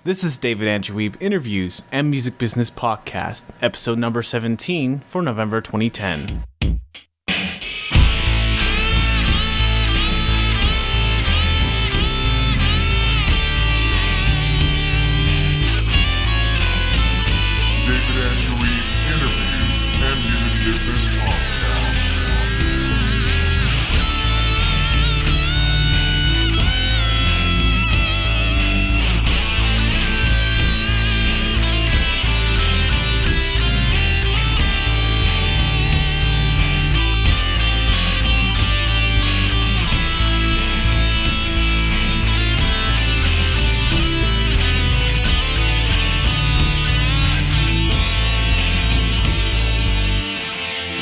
This is David Andrew Wiebe Interviews and Music Business Podcast, episode number 17 for November 2010. David Andrew Wiebe Interviews and Music Business Podcast.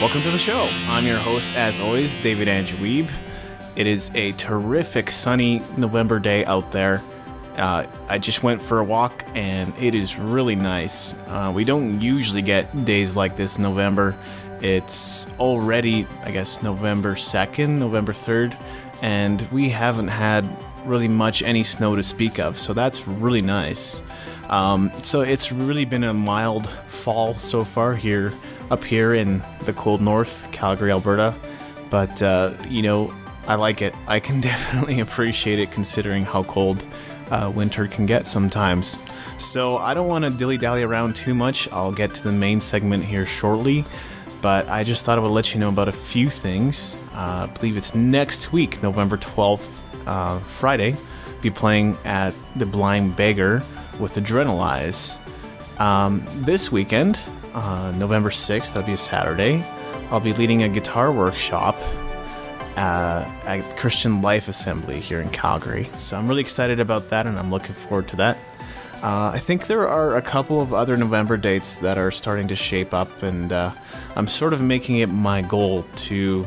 Welcome to the show. I'm your host, as always, David Andrew Wiebe. It is a terrific sunny November day out there. I just went for a walk and it is really nice. We don't usually get days like this in November. It's already, I guess, November 2nd, November 3rd, and we haven't had really much any snow to speak of, so that's really nice. So it's really been a mild fall so far up here in the cold north, Calgary, Alberta. But, I like it. I can definitely appreciate it considering how cold winter can get sometimes. So I don't want to dilly-dally around too much. I'll get to the main segment here shortly. But I just thought I would let you know about a few things. I believe it's next week, November 12th, Friday. Be playing at the Blind Beggar with Adrenalize. This weekend, November 6th, that'll be a Saturday, I'll be leading a guitar workshop at Christian Life Assembly here in Calgary. So I'm really excited about that, and I'm looking forward to that. I think there are a couple of other November dates that are starting to shape up, and I'm sort of making it my goal to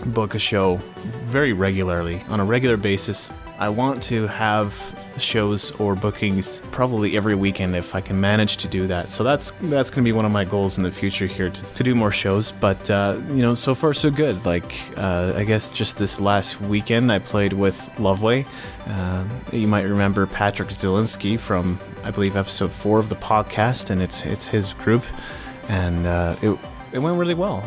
book a show very regularly, on a regular basis. I want to have shows or bookings probably every weekend if I can manage to do that. So that's going to be one of my goals in the future here, to do more shows. But, so far so good. I guess just this last weekend I played with Loveway. You might remember Patrick Zielinski from, I believe, episode 4 of the podcast, and it's his group. And it went really well.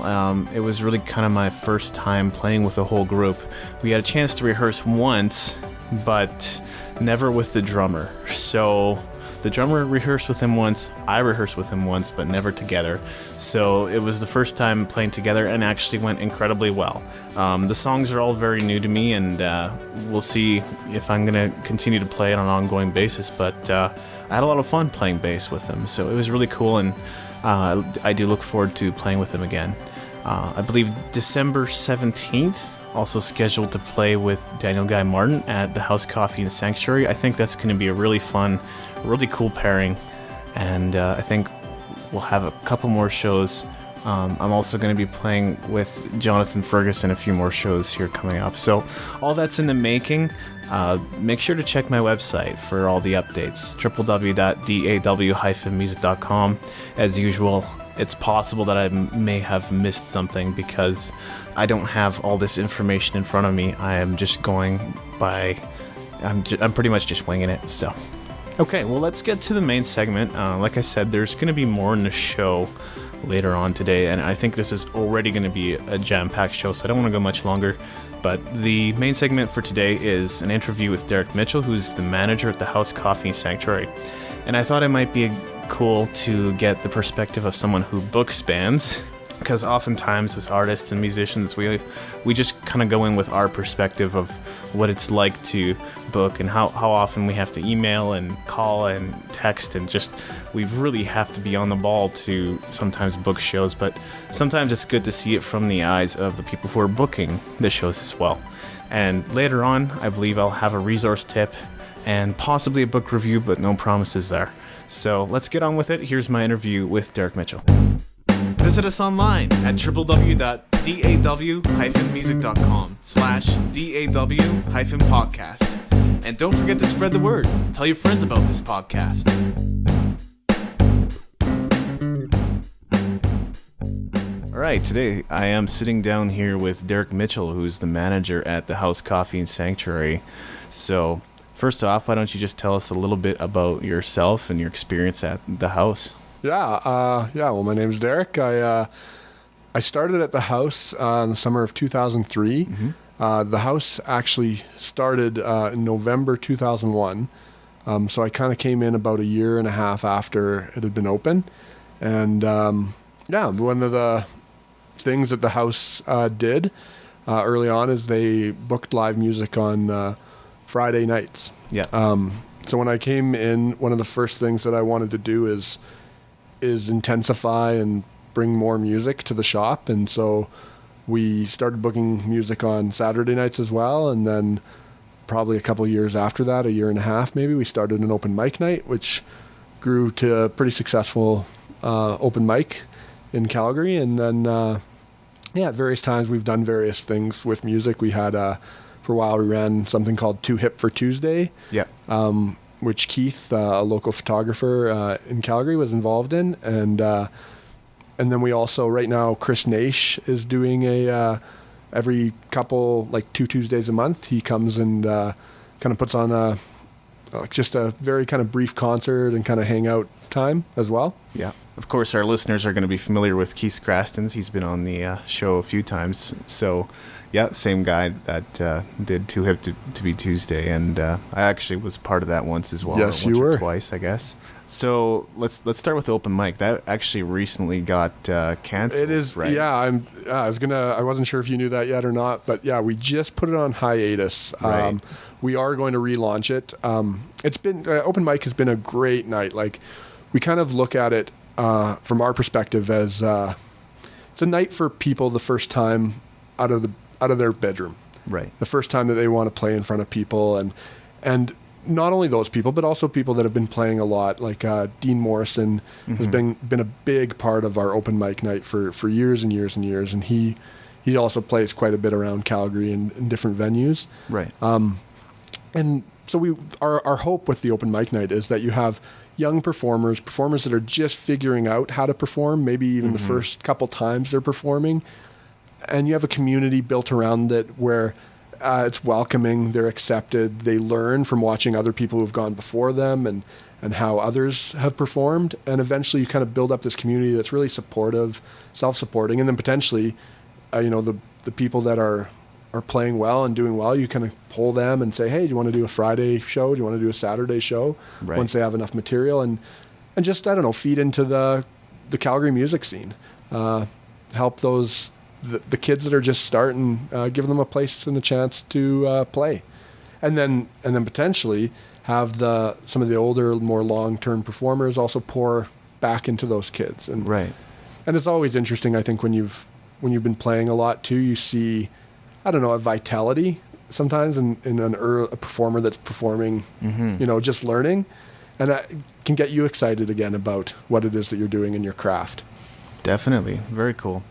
It was really kind of my first time playing with a whole group. We had a chance to rehearse once, but never with the drummer. So the drummer rehearsed with him once, I rehearsed with him once, but never together. So it was the first time playing together, and actually went incredibly well. The songs are all very new to me, and we'll see if I'm going to continue to play on an ongoing basis. But I had a lot of fun playing bass with him, so it was really cool, and I do look forward to playing with him again. I believe December 17th, also scheduled to play with Daniel Guy Martin at the House Coffee and Sanctuary. I think that's going to be a really fun, really cool pairing, and I think we'll have a couple more shows. I'm also going to be playing with Jonathan Ferguson, a few more shows here coming up. So all that's in the making. Make sure to check my website for all the updates, www.daw-music.com. As usual, it's possible that I may have missed something because I don't have all this information in front of me. I am just going by, I'm pretty much just winging it. So, okay, well, let's get to the main segment. Like I said, there's going to be more in the show later on today, and I think this is already going to be a jam-packed show, so I don't want to go much longer. But the main segment for today is an interview with Derrick Mitchell, who's the manager at the House Coffee and Sanctuary. And I thought it might be cool to get the perspective of someone who books bands, because oftentimes as artists and musicians, we just kind of go in with our perspective of what it's like to book, and how often we have to email and call and text, and just we really have to be on the ball to sometimes book shows. But sometimes it's good to see it from the eyes of the people who are booking the shows as well. And later on, I believe I'll have a resource tip and possibly a book review, but no promises there. So let's get on with it. Here's my interview with Derrick Mitchell. Visit us online at www.daw-music.com/daw-podcast. And don't forget to spread the word. Tell your friends about this podcast. All right, today I am sitting down here with Derrick Mitchell, who's the manager at the House Coffee and Sanctuary. So First off, why don't you just tell us a little bit about yourself and your experience at the house? Well, my name's Derrick. I started at the house in the summer of 2003. The house actually started in November 2001. So I kind of came in about a year and a half after it had been open. And one of the things that the house did early on is they booked live music on Friday nights. Yeah. So when I came in, one of the first things that I wanted to do is intensify and bring more music to the shop. And so we started booking music on Saturday nights as well. And then probably a couple of years after that, a year and a half maybe, we started an open mic night, which grew to a pretty successful open mic in Calgary. And then, at various times we've done various things with music. We had, for a while, we ran something called Too Hip for Tuesday. Yeah. Which Keith, a local photographer in Calgary, was involved in. And then we also, right now, Chris Naish is doing every couple, like 2 Tuesdays a month, he comes and kind of puts on just a very kind of brief concert and kind of hangout time as well. Yeah. Of course, our listeners are going to be familiar with Keith Crastons. He's been on the show a few times. So, yeah, same guy that did Too Hip to Be Tuesday. And I actually was part of that once as well. Yes, once you were. Or twice, I guess. So let's start with the open mic. That actually recently got canceled. It is, right? Yeah. I wasn't sure if you knew that yet or not, but yeah, we just put it on hiatus. Right. We are going to relaunch it. It's been open mic has been a great night. Like, we kind of look at it from our perspective as it's a night for people the first time out of their bedroom. Right. The first time that they want to play in front of people, and not only those people, but also people that have been playing a lot, like Dean Morrison has been a big part of our open mic night for years and years and years, and he also plays quite a bit around Calgary in different venues. Right. And so our hope with the open mic night is that you have young performers that are just figuring out how to perform, maybe even the first couple times they're performing, and you have a community built around it where it's welcoming, they're accepted, they learn from watching other people who've gone before them and how others have performed, and eventually you kind of build up this community that's really supportive, self-supporting, and then potentially, the people that are playing well and doing well, you kind of pull them and say, hey, do you want to do a Friday show? Do you want to do a Saturday show? Right. Once they have enough material, and just, I don't know, feed into the Calgary music scene, help those the kids that are just starting, give them a place and a chance to play, and then potentially have some of the older, more long-term performers also pour back into those kids. And right. And it's always interesting, I think, when you've been playing a lot too, you see, I don't know, a vitality sometimes in a performer that's performing, just learning, and that can get you excited again about what it is that you're doing in your craft. Definitely. Very cool.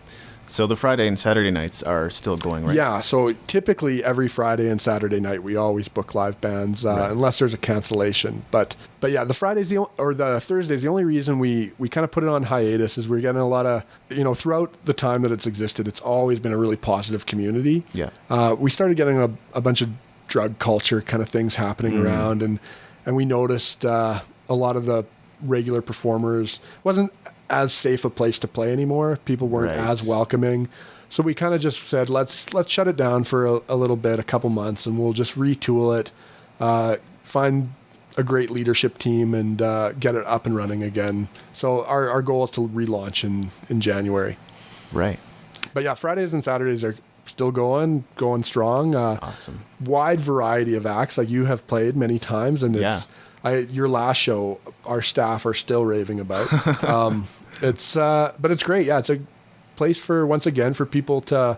So the Friday and Saturday nights are still going, right? Yeah, so typically every Friday and Saturday night we always book live bands, right, unless there's a cancellation. But yeah, the Thursdays, the only reason we kind of put it on hiatus is we're getting a lot of, throughout the time that it's existed, it's always been a really positive community. Yeah. We started getting a bunch of drug culture kind of things happening around, and we noticed a lot of the regular performers wasn't as safe a place to play anymore. People weren't as welcoming. So we kind of just said, let's shut it down for a little bit, a couple months, and we'll just retool it, find a great leadership team, and get it up and running again. So our goal is to relaunch in January. Right. But yeah, Fridays and Saturdays are still going strong. Awesome. Wide variety of acts. Like, you have played many times, and it's your last show, our staff are still raving about. But it's great. Yeah, it's a place once again for people to,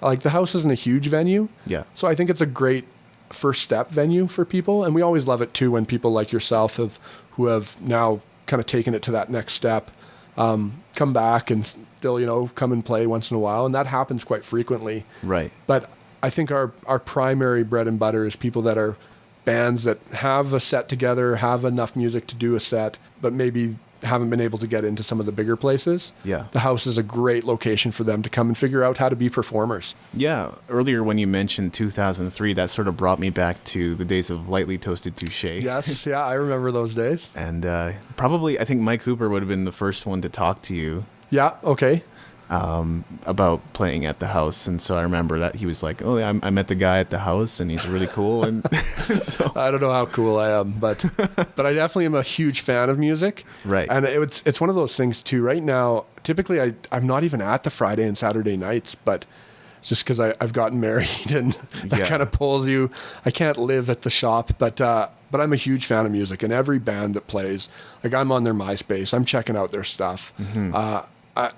like, the house isn't a huge venue. Yeah. So I think it's a great first step venue for people, and we always love it too when people like yourself who have now kind of taken it to that next step, come back and still, come and play once in a while, and that happens quite frequently. Right. But I think our primary bread and butter is people that are bands that have a set together, have enough music to do a set, but maybe haven't been able to get into some of the bigger places, Yeah. the house is a great location for them to come and figure out how to be performers. Yeah, earlier when you mentioned 2003, that sort of brought me back to the days of Lightly Toasted Touche. Yes, yeah, I remember those days. And probably, I think Mike Cooper would have been the first one to talk to you Yeah, okay. about playing at the house. And so I remember that he was like, oh, yeah, I met the guy at the house and he's really cool. And so, I don't know how cool I am, but I definitely am a huge fan of music. Right. And it's one of those things too. Right now, typically I'm not even at the Friday and Saturday nights, but it's just because I've gotten married and that Yeah. kind of pulls you. I can't live at the shop, but I'm a huge fan of music, and every band that plays, like I'm on their MySpace, I'm checking out their stuff.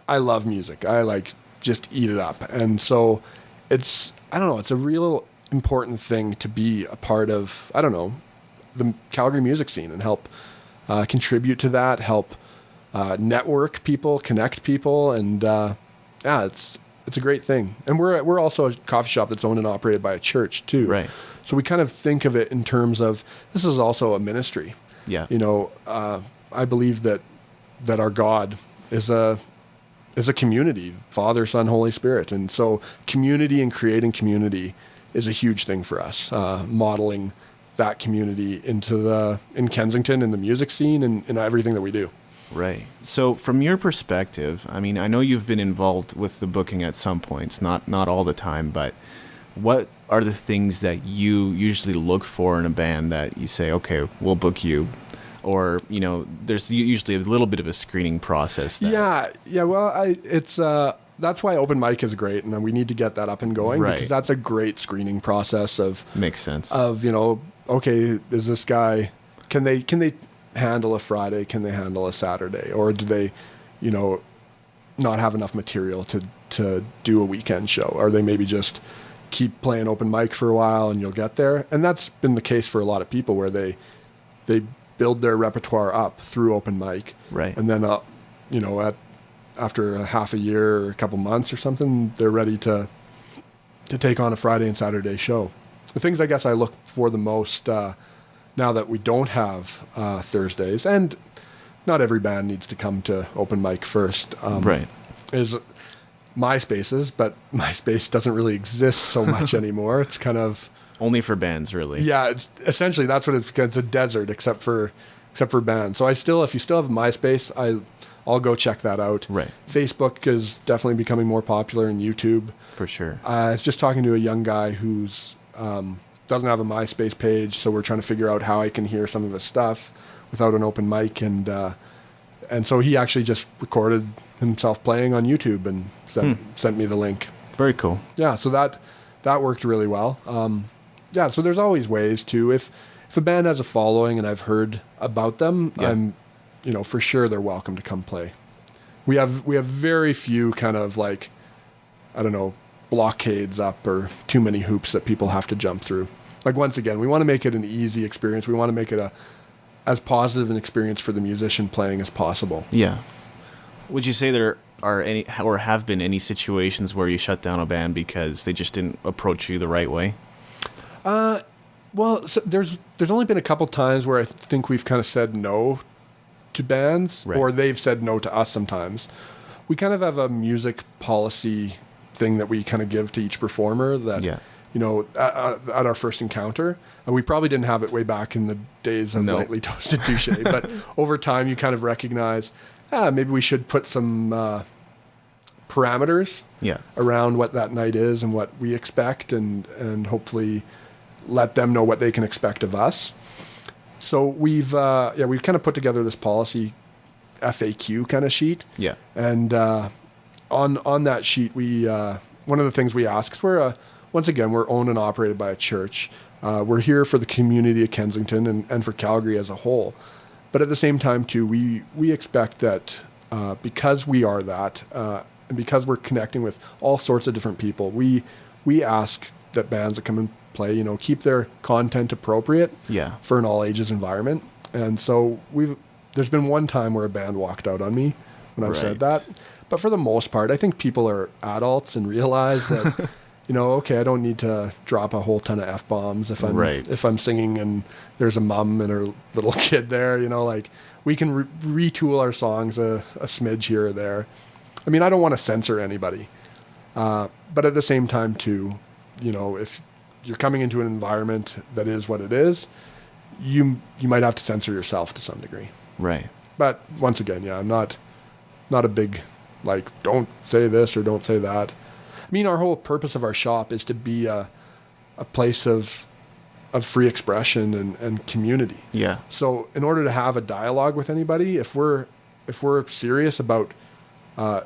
I love music. I like just eat it up. And so it's a real important thing to be a part of, the Calgary music scene and help contribute to that, help network people, connect people. And it's a great thing. And we're also a coffee shop that's owned and operated by a church too. Right. So we kind of think of it in terms of, this is also a ministry. yeah. I believe that our God is a community, Father, Son, Holy Spirit. And so community and creating community is a huge thing for us, modeling that community in Kensington, in the music scene, and in everything that we do. Right. So from your perspective, I mean, I know you've been involved with the booking at some points, not all the time, but what are the things that you usually look for in a band that you say, okay, we'll book you? Or, there's usually a little bit of a screening process. Yeah. Well, that's why open mic is great, and we need to get that up and going, Right. because that's a great screening process of Makes sense. Okay, is this guy, can they handle a Friday? Can they handle a Saturday? Or do they, not have enough material to do a weekend show? Or they maybe just keep playing open mic for a while and you'll get there? And that's been the case for a lot of people, where they build their repertoire up through open mic. Right. And then, after a half a year or a couple months or something, they're ready to take on a Friday and Saturday show. The things I guess I look for the most now that we don't have Thursdays, and not every band needs to come to open mic first, right. is MySpaces, but MySpace doesn't really exist so much anymore. It's kind of Only for bands, really. Yeah, essentially that's what it's a desert except for bands. So if you still have MySpace, I'll go check that out. Right. Facebook is definitely becoming more popular, and YouTube. For sure. I was just talking to a young guy who's doesn't have a MySpace page, so we're trying to figure out how I can hear some of his stuff without an open mic, and so he actually just recorded himself playing on YouTube and sent me the link. Very cool. Yeah, so that worked really well. So there's always ways to, if a band has a following and I've heard about them, Yeah. I'm, for sure they're welcome to come play. We have very few kind of like, I don't know, blockades up or too many hoops that people have to jump through. Like, once again, we want to make it an easy experience. We want to make it as positive an experience for the musician playing as possible. Yeah. Would you say there are any, or have been any situations where you shut down a band because they just didn't approach you the right way? Well, so there's only been a couple times where I think we've kind of said no to bands, Right. or they've said no to us sometimes. We kind of have a music policy thing that we kind of give to each performer that, Yeah. at our first encounter. And we probably didn't have it way back in the days of No. Lightly Toasted Touche, but over time you kind of recognize, maybe we should put some parameters Yeah. around what that night is and what we expect, and hopefully let them know what they can expect of us. So we've kind of put together this policy FAQ kind of sheet. Yeah. And on that sheet, we one of the things we ask is once again, we're owned and operated by a church. We're here for the community of Kensington and for Calgary as a whole. But at the same time, too, we expect that because we are that, and because we're connecting with all sorts of different people, we ask that bands that come and play, keep their content appropriate Yeah. for an all ages environment. And so there's been one time where a band walked out on me when I've said Right. that. But for the most part, I think people are adults and realize that, okay, I don't need to drop a whole ton of F-bombs Right. if I'm singing and there's a mom and her little kid there, like we can retool our songs a smidge here or there. I mean, I don't want to censor anybody. But at the same time too, if you're coming into an environment that is what it is, you might have to censor yourself to some degree. Right. But once again, I'm not a big, like, don't say this or don't say that. I mean, our whole purpose of our shop is to be a place of free expression and community. Yeah. So in order to have a dialogue with anybody, if we're serious about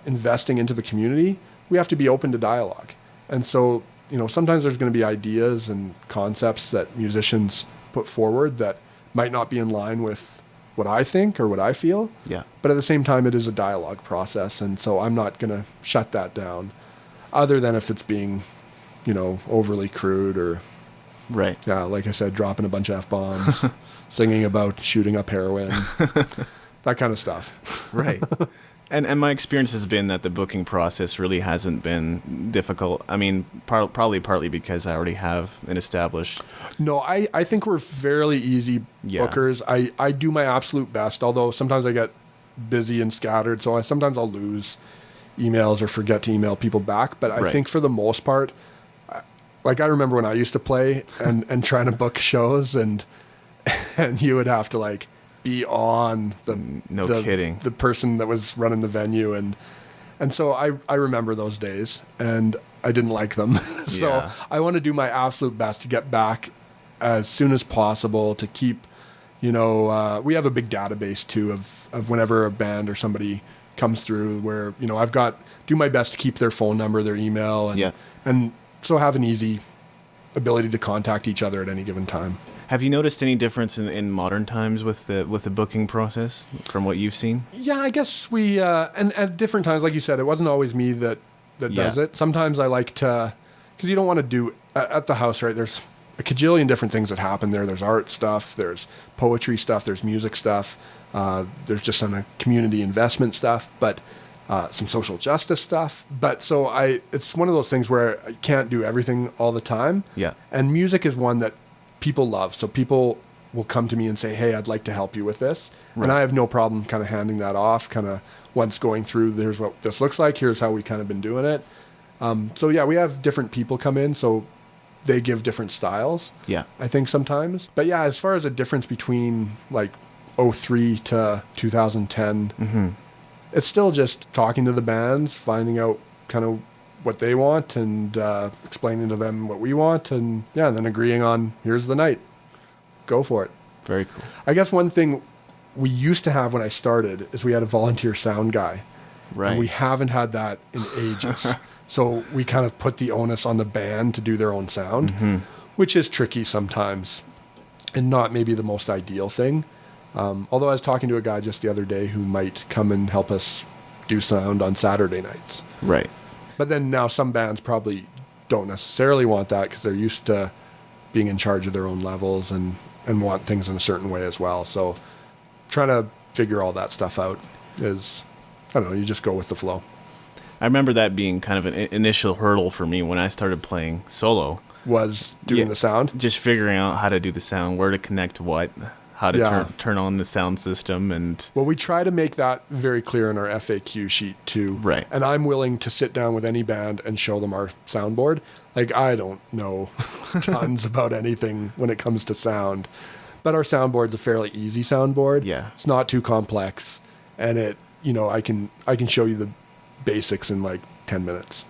investing into the community, we have to be open to dialogue. And so, sometimes there's going to be ideas and concepts that musicians put forward that might not be in line with what I think or what I feel. Yeah. But at the same time, it is a dialogue process. And so I'm not going to shut that down other than if it's being, overly crude or, Right. yeah, like I said, dropping a bunch of F-bombs, singing about shooting up heroin, that kind of stuff. Right. And my experience has been that the booking process really hasn't been difficult. I mean, probably partly because I already have an established... No, I think we're fairly easy bookers. I do my absolute best, although sometimes I get busy and scattered, so sometimes I'll lose emails or forget to email people back. But I think for the most part, like I remember when I used to play and trying to book shows and you would have to like be on the person that was running the venue and so I remember those days and I didn't like them. So I want to do my absolute best to get back as soon as possible to keep, we have a big database too of whenever a band or somebody comes through where, I've do my best to keep their phone number, their email and so have an easy ability to contact each other at any given time. Have you noticed any difference in modern times with the booking process from what you've seen? Yeah, I guess we and at different times, like you said, it wasn't always me that does it. Sometimes I like to, because you don't want to do at the house, right? There's a cajillion different things that happen there. There's art stuff, there's poetry stuff, there's music stuff, there's just some community investment stuff, but some social justice stuff. But so it's one of those things where I can't do everything all the time. Yeah. And music is one that people love. So people will come to me and say, hey, I'd like to help you with this. Right. And I have no problem kind of handing that off, kind of once going through, here's what this looks like, here's how we kind of been doing it. So yeah, we have different people come in, so they give different styles. Yeah. I think sometimes. But yeah, as far as a difference between like 2003 to 2010, it's still just talking to the bands, finding out kind of what they want and explaining to them what we want and then agreeing on here's the night. Go for it. Very cool. I guess one thing we used to have when I started is we had a volunteer sound guy. Right. And we haven't had that in ages. So we kind of put the onus on the band to do their own sound, which is tricky sometimes and not maybe the most ideal thing. Although I was talking to a guy just the other day who might come and help us do sound on Saturday nights. Right. But then now some bands probably don't necessarily want that because they're used to being in charge of their own levels and want things in a certain way as well. So trying to figure all that stuff out is, I don't know, you just go with the flow. I remember that being kind of an initial hurdle for me when I started playing solo. Was doing the sound? Just figuring out how to do the sound, where to connect what, how to turn on the sound system. And well, we try to make that very clear in our FAQ sheet too. Right. And I'm willing to sit down with any band and show them our soundboard. Like, I don't know tons about anything when it comes to sound, but our soundboard's a fairly easy soundboard. Yeah. It's not too complex, and it, I can show you the basics in like 10 minutes.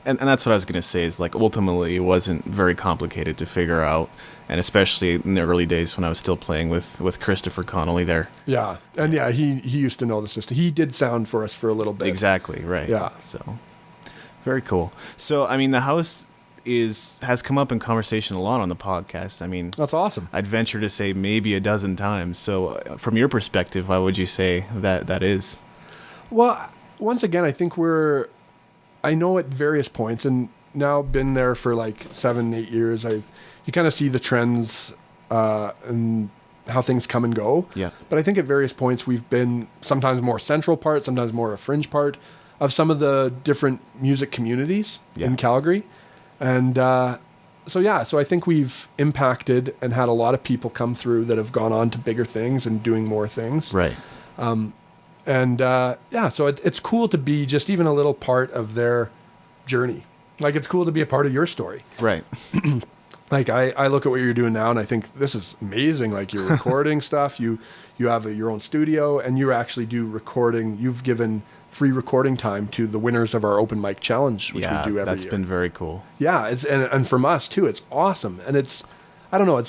And that's what I was going to say is, like, ultimately it wasn't very complicated to figure out, and especially in the early days when I was still playing with Christopher Connolly there. Yeah, and he used to know the system. He did sound for us for a little bit. Exactly, right. Yeah. So, very cool. So, I mean, the house has come up in conversation a lot on the podcast. I mean, that's awesome. I'd venture to say maybe a dozen times. So, from your perspective, why would you say that is? Well, once again, I think I know at various points, and now been there for like 7-8 years, you kind of see the trends and how things come and go. Yeah. But I think at various points we've been sometimes more central part, sometimes more a fringe part of some of the different music communities in Calgary. And so I think we've impacted and had a lot of people come through that have gone on to bigger things and doing more things. Right. So it's cool to be just even a little part of their journey. Like, it's cool to be a part of your story. Right. Like, I look at what you're doing now and I think this is amazing. Like, you're recording stuff, you have your own studio, and you actually do recording. You've given free recording time to the winners of our open mic challenge, which we do every year. That's been very cool. Yeah, and from us too, it's awesome. And it's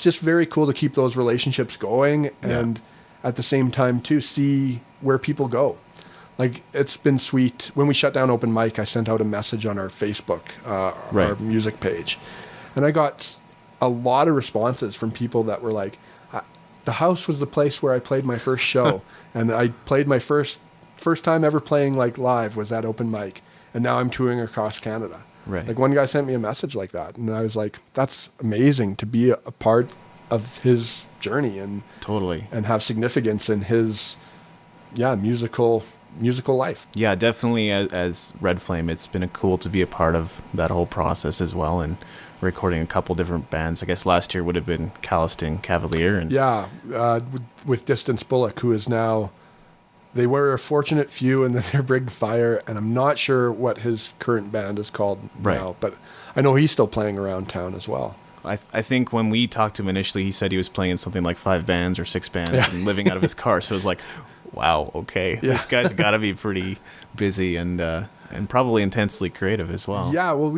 just very cool to keep those relationships going, and at the same time too, see where people go. Like, it's been sweet. When we shut down open mic, I sent out a message on our Facebook, our music page, and I got a lot of responses from people that were like, the house was the place where I played my first show, and I played my first time ever playing like live was at open mic, and now I'm touring across Canada. Right. Like, one guy sent me a message like that, and I was like, that's amazing to be a part of his journey and totally, and have significance in his musical life. Yeah, definitely. As Red Flame, it's been cool to be a part of that whole process as well, and recording a couple different bands. I guess last year would have been Calliston Cavalier, and with Distance Bullock, who is now, they were a Fortunate Few, and then they're Bring Fire, and I'm not sure what his current band is called now, but I know he's still playing around town as well. I think when we talked to him initially, he said he was playing in something like 5 bands or 6 bands and living out of his car. So it was like, wow, okay, this guy's got to be pretty busy and probably intensely creative as well. Yeah, well,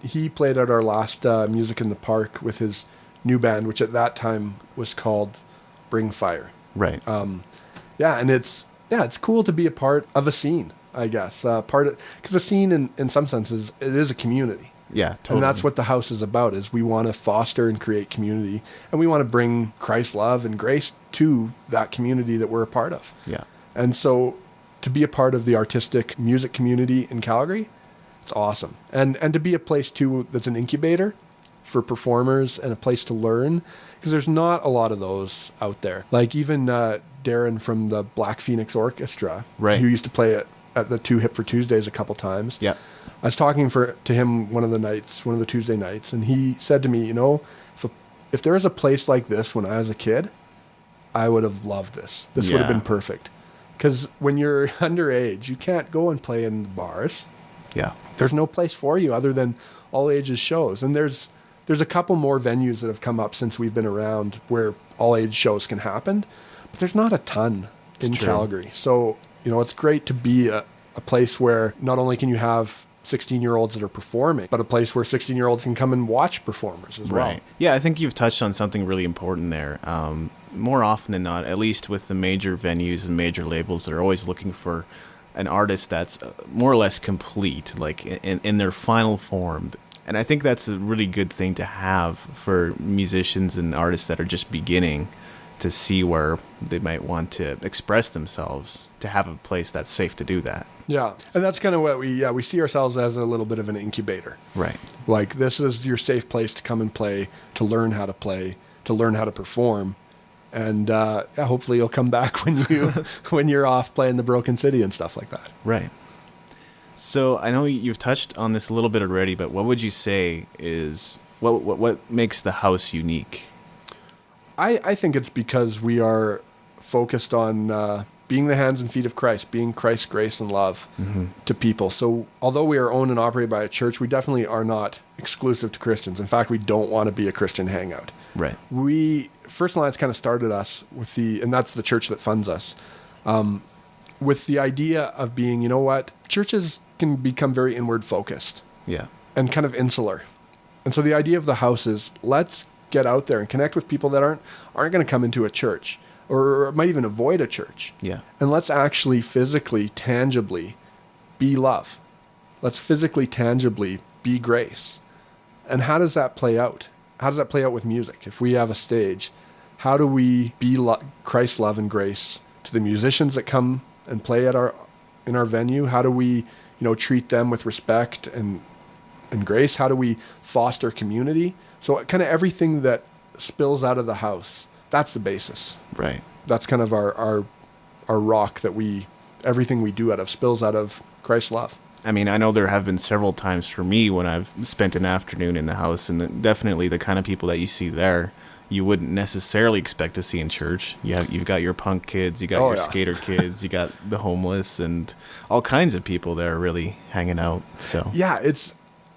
he played at our last Music in the Park with his new band, which at that time was called Bring Fire. Right. And it's cool to be a part of a scene, I guess. Because a scene, in some senses, it is a community. Yeah, totally. And that's what the house is about, is we want to foster and create community, and we want to bring Christ's love and grace to that community that we're a part of. Yeah. And so to be a part of the artistic music community in Calgary, it's awesome. And to be a place too that's an incubator for performers and a place to learn, because there's not a lot of those out there. Like, even Darren from the Black Phoenix Orchestra, who used to play at the 2 Hip for Tuesdays a couple times. Yeah. I was talking to him one of the Tuesday nights, and he said to me, if there was a place like this when I was a kid, I would have loved this. This would have been perfect. Because when you're underage, you can't go and play in the bars. Yeah. There's no place for you other than all ages shows. And there's a couple more venues that have come up since we've been around where all age shows can happen, but there's not a ton in Calgary. So, it's great to be a place where not only can you have 16-year-olds that are performing, but a place where 16-year-olds can come and watch performers as well. Right. Yeah, I think you've touched on something really important there. More often than not, at least with the major venues and major labels, they're always looking for an artist that's more or less complete, like in their final form. And I think that's a really good thing to have for musicians and artists that are just beginning to see where they might want to express themselves, to have a place that's safe to do that. Yeah, and that's kind of what we see ourselves as, a little bit of an incubator. Right. Like, this is your safe place to come and play, to learn how to perform. And hopefully you'll come back when you're off playing the Broken City and stuff like that. Right. So I know you've touched on this a little bit already, but what would you say is what makes the house unique? I think it's because we are focused on being the hands and feet of Christ, being Christ's grace and love to people. So although we are owned and operated by a church, we definitely are not exclusive to Christians. In fact, we don't want to be a Christian hangout. Right. First Alliance kind of started us with and that's the church that funds us, with the idea of being, churches can become very inward focused. Yeah. And kind of insular. And so the idea of the house is, let's get out there and connect with people that aren't going to come into a church, or might even avoid a church. Yeah. And let's actually physically, tangibly be love. Let's physically, tangibly be grace. And how does that play out? How does that play out with music? If we have a stage, how do we be Christ's love and grace to the musicians that come and play in our venue? How do we, treat them with respect and grace? How do we foster community? So kind of everything that spills out of the house, that's the basis. Right. That's kind of our rock that everything we do out of spills out of Christ's love. I mean, I know there have been several times for me when I've spent an afternoon in the house, and definitely the kind of people that you see there, you wouldn't necessarily expect to see in church. You've got your punk kids, you got your skater kids, you got the homeless, and all kinds of people there really hanging out. So yeah,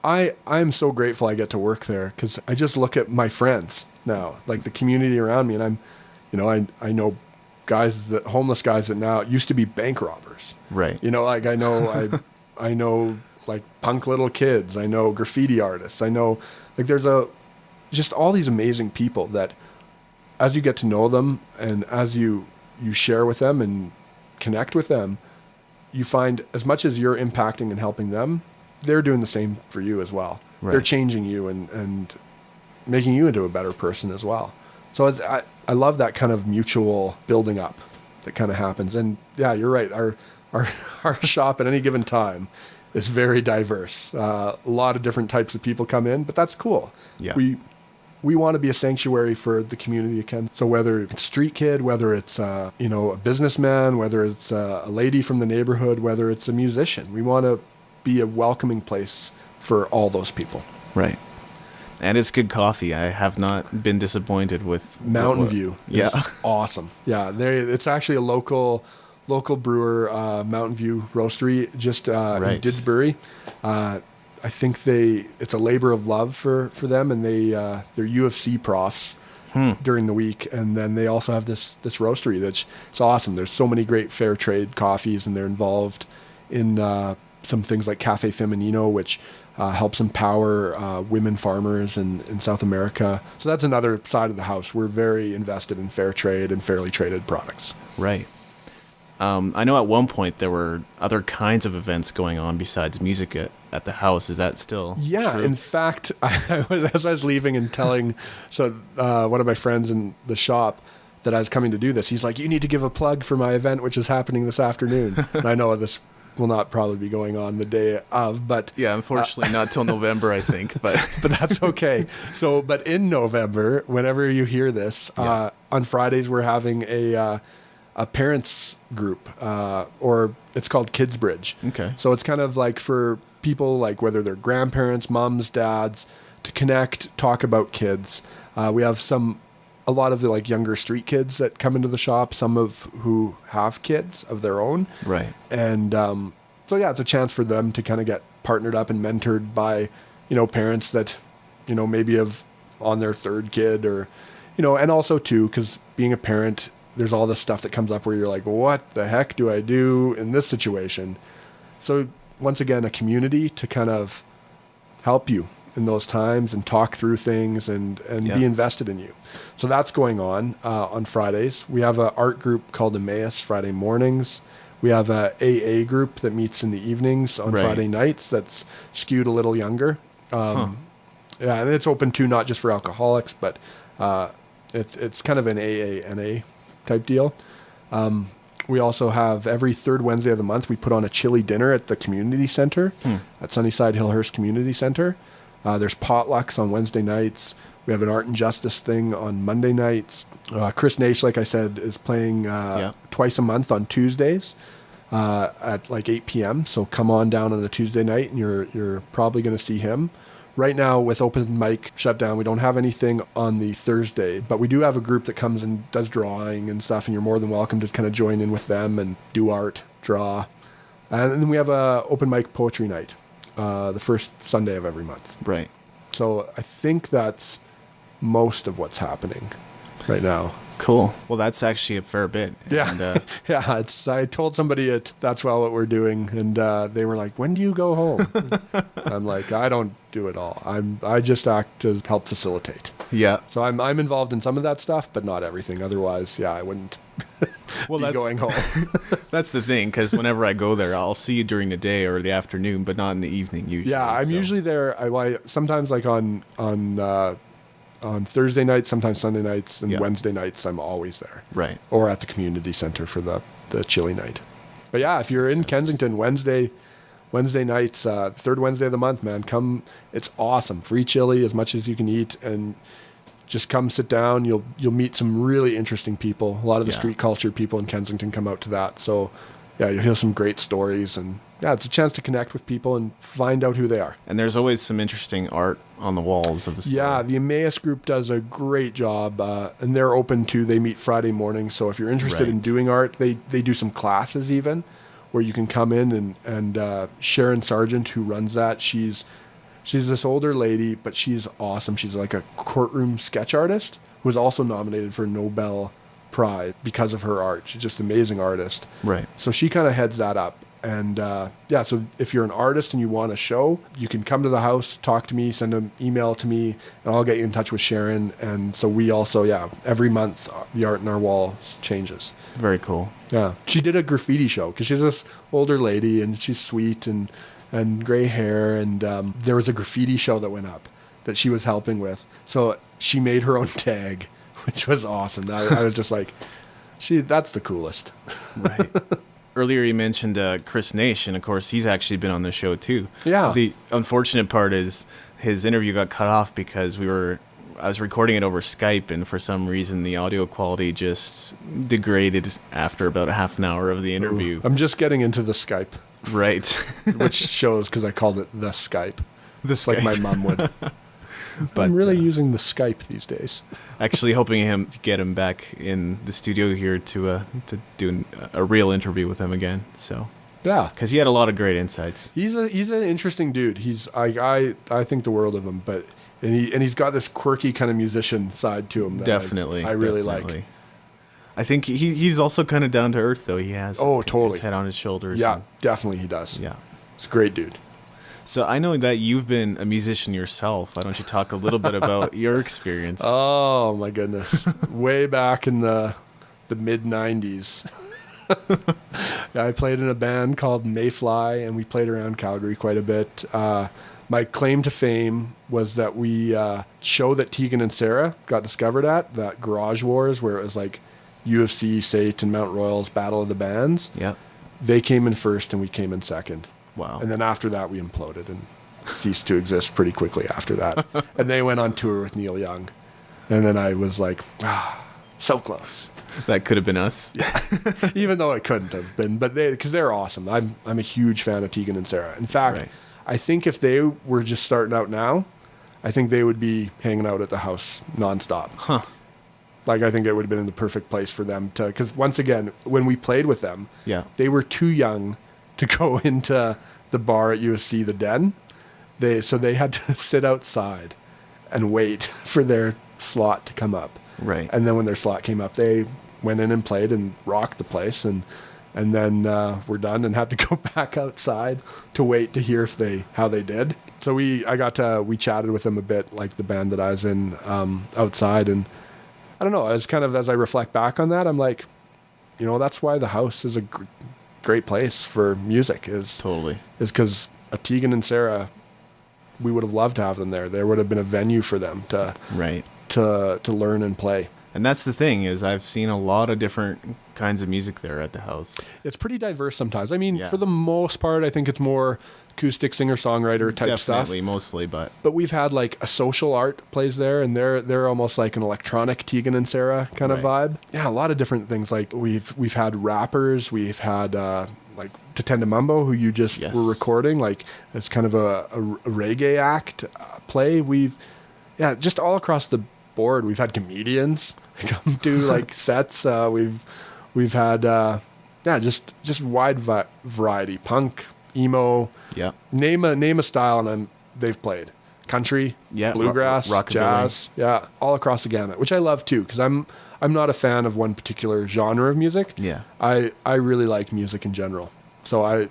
I'm so grateful I get to work there, because I just look at my friends now, like the community around me, and I know homeless guys that now used to be bank robbers. Right. Like I know like punk little kids. I know graffiti artists. I know like there's just all these amazing people that as you get to know them and as you share with them and connect with them, you find as much as you're impacting and helping them, they're doing the same for you as well. Right. They're changing you and making you into a better person as well. So I love that kind of mutual building up that kind of happens. And yeah, you're right. Our shop at any given time is very diverse. A lot of different types of people come in, but that's cool. Yeah. We want to be a sanctuary for the community again. So whether it's a street kid, whether it's a businessman, whether it's a lady from the neighborhood, whether it's a musician, we want to be a welcoming place for all those people. Right. And it's good coffee. I have not been disappointed with Mountain View. Yeah. Awesome. Yeah. It's actually a local brewer, Mountain View Roastery, just in Didsbury. I think it's a labor of love for them, and they're UFC profs during the week, and then they also have this roastery it's awesome. There's so many great fair trade coffees, and they're involved in some things like Cafe Feminino, which helps empower women farmers in South America. So that's another side of the house. We're very invested in fair trade and fairly traded products. Right. I know at one point there were other kinds of events going on besides music at the house. Is that still true? In fact, as I was leaving and telling one of my friends in the shop that I was coming to do this, he's like, you need to give a plug for my event, which is happening this afternoon. And I know this will not probably be going on the day of, but yeah, unfortunately not till November, I think, but that's okay. So, but in November, whenever you hear this, on Fridays, we're having a parents group, or it's called Kids Bridge. Okay. So it's kind of like for people, like whether they're grandparents, moms, dads, to connect, talk about kids. We have a lot of the like younger street kids that come into the shop, some of who have kids of their own. Right. And so yeah, it's a chance for them to kind of get partnered up and mentored by, parents that, maybe have on their third kid, or, and also too, because being a parent, there's all this stuff that comes up where you're like, what the heck do I do in this situation? So once again, a community to kind of help you in those times and talk through things and be invested in you. So that's going on Fridays. We have an art group called Emmaus Friday mornings. We have a AA group that meets in the evenings on Friday nights that's skewed a little younger. Yeah, and it's open to not just for alcoholics, but it's kind of an AA-NA type deal. We also have every third Wednesday of the month, we put on a chili dinner at the community center at Sunnyside Hillhurst Community Center. There's potlucks on Wednesday nights. We have an art and justice thing on Monday nights. Chris Naish, like I said, is playing twice a month on Tuesdays at like 8 p.m. So come on down on a Tuesday night, and you're probably going to see him. Right now, with open mic shut down, we don't have anything on the Thursday, but we do have a group that comes and does drawing and stuff, and you're more than welcome to kind of join in with them and do art, draw. And then we have a open mic poetry night, the first Sunday of every month. Right. So I think that's most of what's happening right now. Cool. Well, that's actually a fair bit. Yeah. And, yeah. I told somebody that's what we're doing, and they were like, "When do you go home?" I'm like, "I don't do it all. I just act to help facilitate." Yeah. So I'm involved in some of that stuff, but not everything. Otherwise, yeah, I wouldn't be going home. That's the thing, because whenever I go there, I'll see you during the day or the afternoon, but not in the evening usually. Yeah, I'm usually there. I sometimes like on Thursday nights, sometimes Sunday nights, and Wednesday nights, I'm always there. Right. Or at the community center for the chili night. But yeah, if you're in Kensington, Wednesday nights, third Wednesday of the month, man, come. It's awesome. Free chili, as much as you can eat, and just come sit down. You'll meet some really interesting people. A lot of the street culture people in Kensington come out to that. So yeah, you'll hear some great stories, and yeah, it's a chance to connect with people and find out who they are. And there's always some interesting art on the walls of the store. Yeah, the Emmaus group does a great job, and they're open to, they meet Friday morning, so if you're interested in doing art, they do some classes even, where you can come in and Sharon Sargent, who runs that, she's this older lady, but she's awesome. She's like a courtroom sketch artist who was also nominated for a Nobel Prize because of her art. She's just an amazing artist. Right. So she kind of heads that up. And yeah, so if you're an artist and you want a show, you can come to the house, talk to me, send an email to me, and I'll get you in touch with Sharon. And so we also, yeah, every month the art in our wall changes. Very cool. Yeah. She did a graffiti show because she's this older lady and she's sweet and gray hair. And there was a graffiti show that went up that she was helping with. So she made her own tag, which was awesome. I was just like, that's the coolest. Right. Earlier you mentioned Chris Naish, and of course he's actually been on the show too. Yeah. The unfortunate part is his interview got cut off because I was recording it over Skype, and for some reason the audio quality just degraded after about a half an hour of the interview. Ooh, I'm just getting into the Skype. Right. Which shows because I called it the Skype. Skype. Like my mom would. But I'm really using the Skype these days. Actually hoping to get him back in the studio here to do a real interview with him again. So yeah, because he had a lot of great insights. He's an interesting dude. I think the world of him, but he's got this quirky kind of musician side to him that Definitely, I really like. I think he's also kind of down to earth though. He has totally his head on his shoulders. Yeah, definitely he does. Yeah, he's a great dude. So I know that you've been a musician yourself. Why don't you talk a little bit about your experience? Oh my goodness. Way back in the mid 90s. Yeah, I played in a band called Mayfly, and we played around Calgary quite a bit. My claim to fame was that we show that Tegan and Sarah got discovered at, that Garage Wars, where it was like UFC, Sate, and Mount Royal's Battle of the Bands. Yeah. They came in first, and we came in second. Wow. And then after that, we imploded and ceased to exist pretty quickly after that. And they went on tour with Neil Young. And then I was like, so close. That could have been us. Yeah. Even though it couldn't have been. But because they're awesome. I'm a huge fan of Tegan and Sarah. In fact, I think if they were just starting out now, I think they would be hanging out at the house nonstop. Huh. Like, I think it would have been in the perfect place for them to... Because once again, when we played with them, they were too young to go into the bar at USC, the Den. So they had to sit outside and wait for their slot to come up. Right. And then when their slot came up, they went in and played and rocked the place. And then we're done and had to go back outside to wait to hear how they did. So we chatted with them a bit, like the band that I was in outside. And I don't know, as I reflect back on that, I'm like, that's why the house is a great place for music is because a Tegan and Sarah, we would have loved to have them there. There would have been a venue for them to learn and play. And that's the thing is I've seen a lot of different kinds of music there at the house. It's pretty diverse sometimes. I mean, for the most part, I think it's more acoustic singer-songwriter type stuff. Definitely, mostly, but we've had like a social art plays there, and they're almost like an electronic Tegan and Sarah kind of vibe. Yeah, a lot of different things. Like we've had rappers, we've had like Tatenda Mumbo, who you just were recording, like it's kind of a reggae act play. Just all across the board. We've had comedians come do like sets. We've had just wide variety. Punk, emo. Yeah. Name a style and they've played. Country, bluegrass, rock jazz, all across the gamut, which I love too, because I'm not a fan of one particular genre of music. Yeah. I really like music in general. So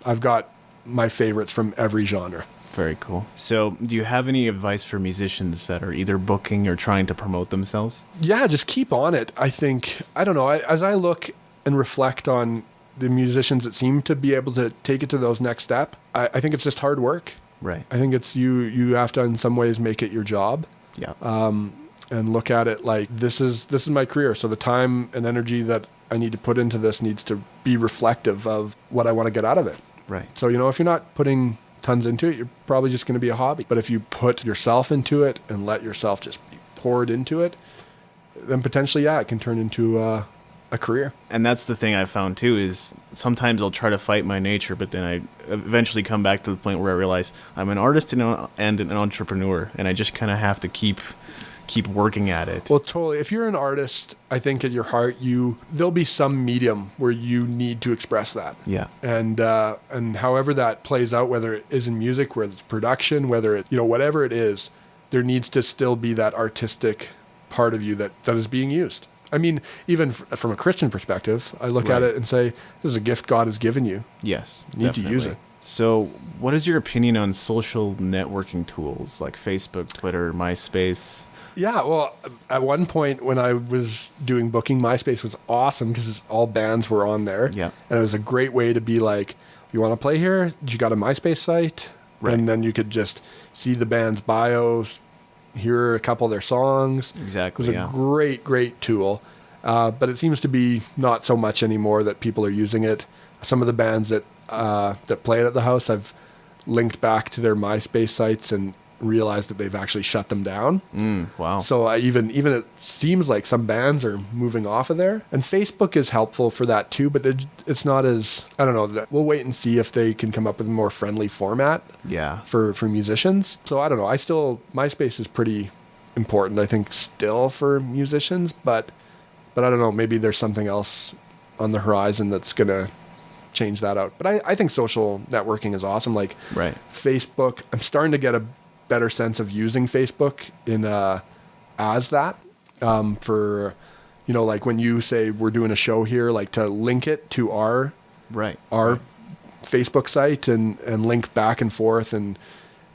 I've got my favorites from every genre. Very cool. So do you have any advice for musicians that are either booking or trying to promote themselves? Yeah, just keep on it. I think, I don't know, as I look and reflect on the musicians that seem to be able to take it to those next step, I think it's just hard work. Right. I think it's you have to in some ways make it your job. Yeah. And look at it like this is my career. So the time and energy that I need to put into this needs to be reflective of what I want to get out of it. Right. So, if you're not putting tons into it, you're probably just going to be a hobby. But if you put yourself into it and let yourself just be poured into it, then potentially, it can turn into a career. And that's the thing I found too, is sometimes I'll try to fight my nature, but then I eventually come back to the point where I realize I'm an artist and an entrepreneur, and I just kind of have to keep working at it. Well, totally. If you're an artist, I think at your heart, there'll be some medium where you need to express that. Yeah. And however that plays out, whether it is in music, whether it's production, whether it, whatever it is, there needs to still be that artistic part of you that is being used. I mean, even from a Christian perspective, I look at it and say, this is a gift God has given you. Yes. You need to use it. So what is your opinion on social networking tools like Facebook, Twitter, MySpace? Yeah, well, at one point when I was doing booking, MySpace was awesome because all bands were on there. Yeah. And it was a great way to be like, you want to play here? You got a MySpace site? Right. And then you could just see the band's bios, hear a couple of their songs. Exactly, It was a great, great tool. But it seems to be not so much anymore that people are using it. Some of the bands that play it at the house, I've linked back to their MySpace sites and realized that they've actually shut them down. Wow. So even it seems like some bands are moving off of there. And Facebook is helpful for that too, but it's not as, I don't know, we'll wait and see if they can come up with a more friendly format for musicians. So I don't know. MySpace is pretty important, I think, still for musicians, but I don't know, maybe there's something else on the horizon that's going to change that out. But I think social networking is awesome. Like Facebook, I'm starting to get a better sense of using Facebook in as that for, like when you say we're doing a show here, like to link it to our Facebook site and link back and forth and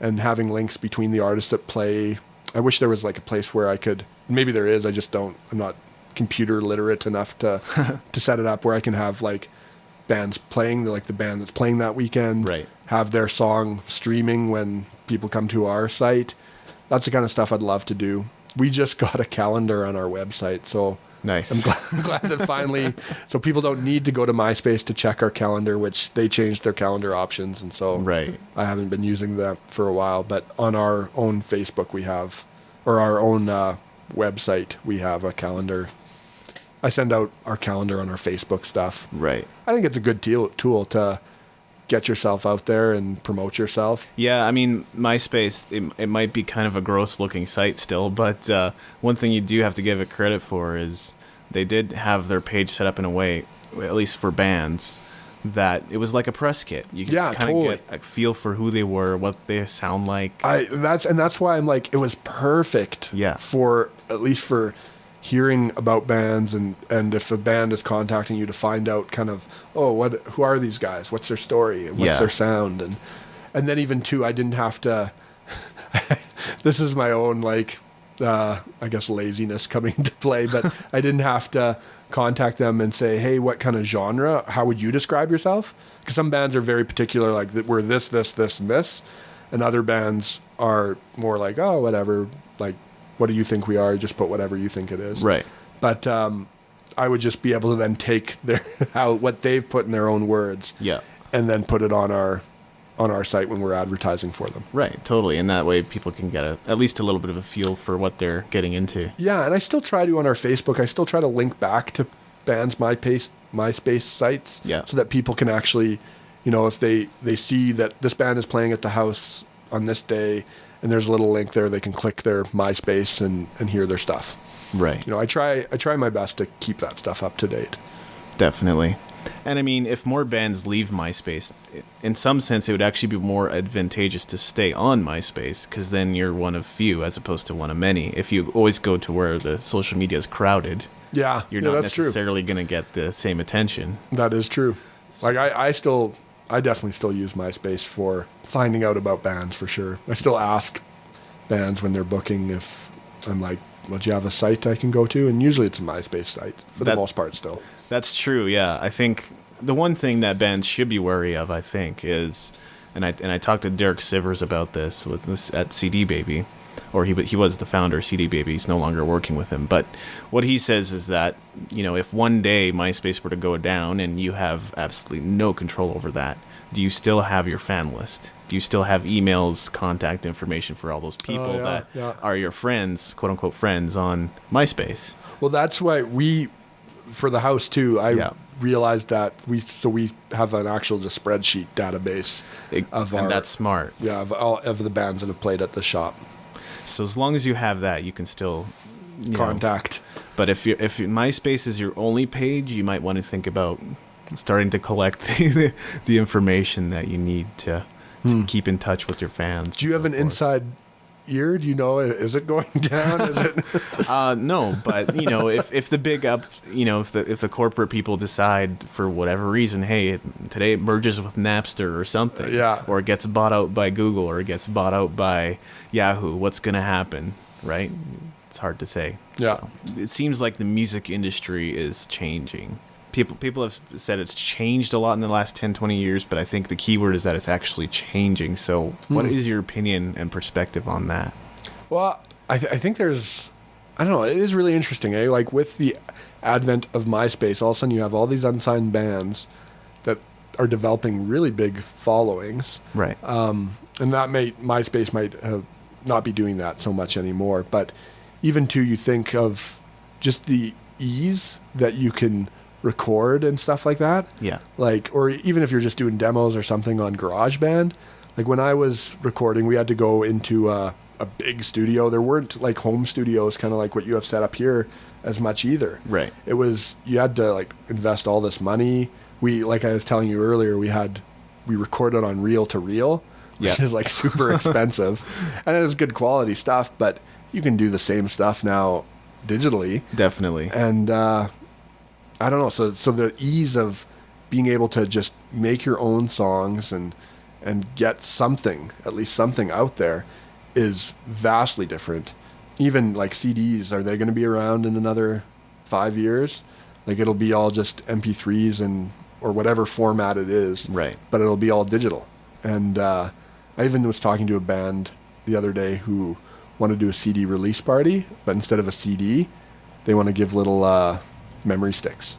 having links between the artists that play. I wish there was like a place where I could, maybe there is, I'm not computer literate enough to set it up where I can have like bands playing, like the band that's playing that weekend, have their song streaming when people come to our site. That's the kind of stuff I'd love to do. We just got a calendar on our website, so nice. I'm glad that finally, so people don't need to go to MySpace to check our calendar, which they changed their calendar options, and so I haven't been using that for a while. But on our own Facebook, we have, or our own website, we have a calendar. I send out our calendar on our Facebook stuff. Right. I think it's a good tool to get yourself out there and promote yourself. Yeah, I mean, MySpace, it might be kind of a gross-looking site still, but one thing you do have to give it credit for is they did have their page set up in a way, at least for bands, that it was like a press kit. You could kind of get a feel for who they were, what they sound like. That's why I'm like, it was perfect for, at least for hearing about bands and if a band is contacting you to find out kind of, who are these guys? What's their story? What's their sound? And then even too, I didn't have to, this is my own like, I guess laziness coming into play, but I didn't have to contact them and say, hey, what kind of genre? How would you describe yourself? Because some bands are very particular, like we're this, and this. And other bands are more like, oh, whatever, like, what do you think we are? Just put whatever you think it is. Right. But I would just be able to then take what they've put in their own words. Yeah. And then put it on our site when we're advertising for them. Right. Totally. And that way people can get at least a little bit of a feel for what they're getting into. Yeah. And I still try to on our Facebook. I still try to link back to bands' MySpace sites. Yeah. So that people can actually, if they see that this band is playing at the house on this day, and there's a little link there, they can click their MySpace and hear their stuff. Right. I try my best to keep that stuff up to date. Definitely. And I mean, if more bands leave MySpace, in some sense, it would actually be more advantageous to stay on MySpace, because then you're one of few as opposed to one of many. If you always go to where the social media is crowded, you're not necessarily going to get the same attention. That is true. Like I definitely still use MySpace for finding out about bands for sure. I still ask bands when they're booking if I'm like, well, do you have a site I can go to? And usually it's a MySpace site for the most part still. That's true, yeah. I think the one thing that bands should be wary of, I think, is, and I talked to Derek Sivers about this at CD Baby, or he was the founder of CD Baby. He's no longer working with him. But what he says is that, if one day MySpace were to go down and you have absolutely no control over that, do you still have your fan list? Do you still have emails, contact information for all those people that are your friends, quote unquote friends, on MySpace? Well, that's why for the house too, I Yeah. realized that we have an actual just spreadsheet database And that's smart. of all of the bands that have played at the shop. So as long as you have that, you can still Contact. But if MySpace is your only page, you might want to think about starting to collect the information that you need to keep in touch with your fans. Do you have an inside ear? Do you know, is it going down? Is it? No, but if the big up, if the corporate people decide for whatever reason, hey, today it merges with Napster or something, or it gets bought out by Google or it gets bought out by Yahoo, what's going to happen, right? It's hard to say. Yeah. So it seems like the music industry is changing. People have said it's changed a lot in the last 10, 20 years, but I think the key word is that it's actually changing. So what is your opinion and perspective on that? Well, I think there's, I don't know, it is really interesting, eh? Like with the advent of MySpace, all of a sudden you have all these unsigned bands that are developing really big followings. Right. And that MySpace might not be doing that so much anymore. But even too, you think of just the ease that you can record and stuff like that. Yeah. Like, or even if you're just doing demos or something on GarageBand. Like when I was recording, we had to go into a big studio. There weren't like home studios, kind of like what you have set up here, as much either. Right. It was, you had to like invest all this money. Like I was telling you earlier, we recorded on reel to reel, which is like super expensive, and it was good quality stuff. But you can do the same stuff now digitally. Definitely. And I don't know. So the ease of being able to just make your own songs and get something, at least something out there, is vastly different. Even like CDs, are they going to be around in another 5 years? Like it'll be all just MP3s or whatever format it is. Right. But it'll be all digital. And I even was talking to a band the other day who want to do a CD release party, but instead of a CD, they want to give little memory sticks.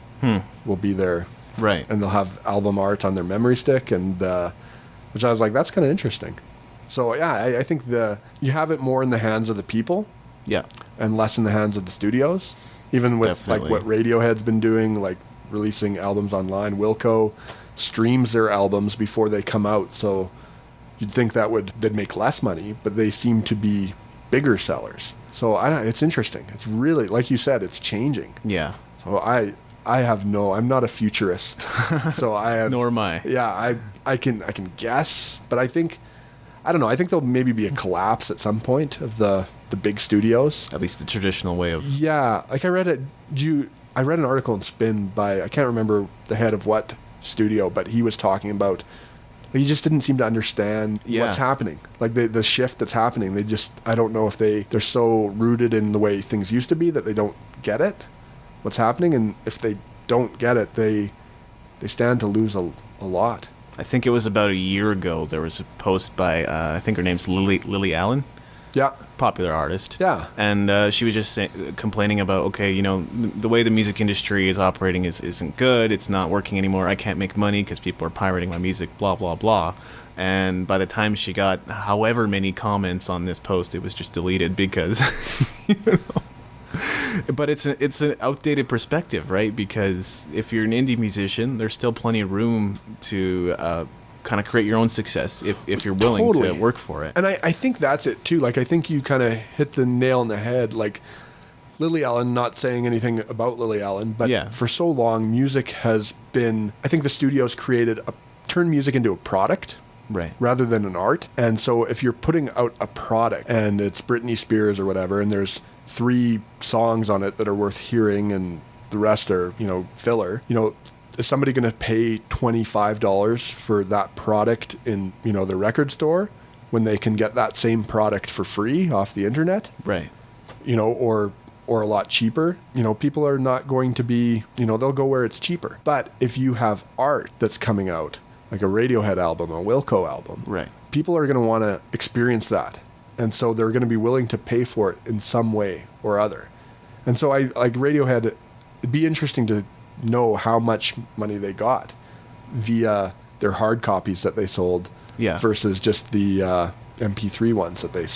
Will be there. Right. And they'll have album art on their memory stick, and which I was like, that's kind of interesting. So yeah, I think you have it more in the hands of the people, and less in the hands of the studios. Even with like what Radiohead's been doing, like releasing albums online. Wilco streams their albums before they come out, so you'd think they'd make less money, but they seem to be bigger sellers. So it's interesting. It's really, like you said, it's changing. Yeah. So I'm not a futurist. So I have, Nor am I. Yeah, I can guess, but I think there'll maybe be a collapse at some point of the big studios. At least the traditional way of. Yeah, like I read an article in Spin by, I can't remember the head of what studio, but he was talking about, he just didn't seem to understand what's happening. Like the shift that's happening. I don't know if they're so rooted in the way things used to be that they don't get it, what's happening. And if they don't get it, they stand to lose a lot. I think it was about a year ago, there was a post by, I think her name's Lily Allen. Yeah. Popular artist. Yeah. And she was just complaining about, okay, the way the music industry is operating isn't good. It's not working anymore. I can't make money because people are pirating my music, blah, blah, blah. And by the time she got however many comments on this post, it was just deleted because, But it's an outdated perspective, right? Because if you're an indie musician, there's still plenty of room to kind of create your own success if you're willing to work for it. And I think that's it too. Like I think you kind of hit the nail on the head. Like Lily Allen, not saying anything about Lily Allen, but for so long music has been, I think the studios turned music into a product. Right. Rather than an art. And so if you're putting out a product and it's Britney Spears or whatever, and there's 3 songs on it that are worth hearing and the rest are, filler, is somebody going to pay $25 for that product in, the record store when they can get that same product for free off the internet? Right. Or a lot cheaper. People are not going to be, they'll go where it's cheaper. But if you have art that's coming out, like a Radiohead album, a Wilco album, right, people are going to want to experience that. And so they're going to be willing to pay for it in some way or other. And so I like Radiohead, it'd be interesting to know how much money they got via their hard copies that they sold versus just the MP3 ones that they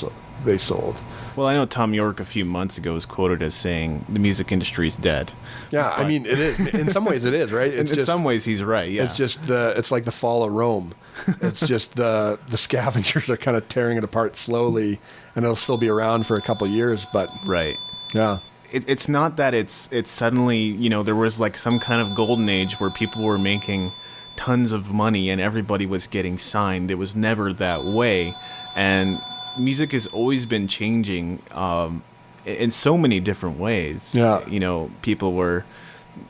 they sold. Well, I know Tom York a few months ago was quoted as saying the music industry is dead. Yeah, I mean, it is. In some ways, it is, right? In some ways, he's right. Yeah, it's just it's like the fall of Rome. It's just the scavengers are kind of tearing it apart slowly, and it'll still be around for a couple years. But right, yeah, it's not that it's suddenly there was like some kind of golden age where people were making tons of money and everybody was getting signed. It was never that way, and music has always been changing in so many different ways. Yeah. People were,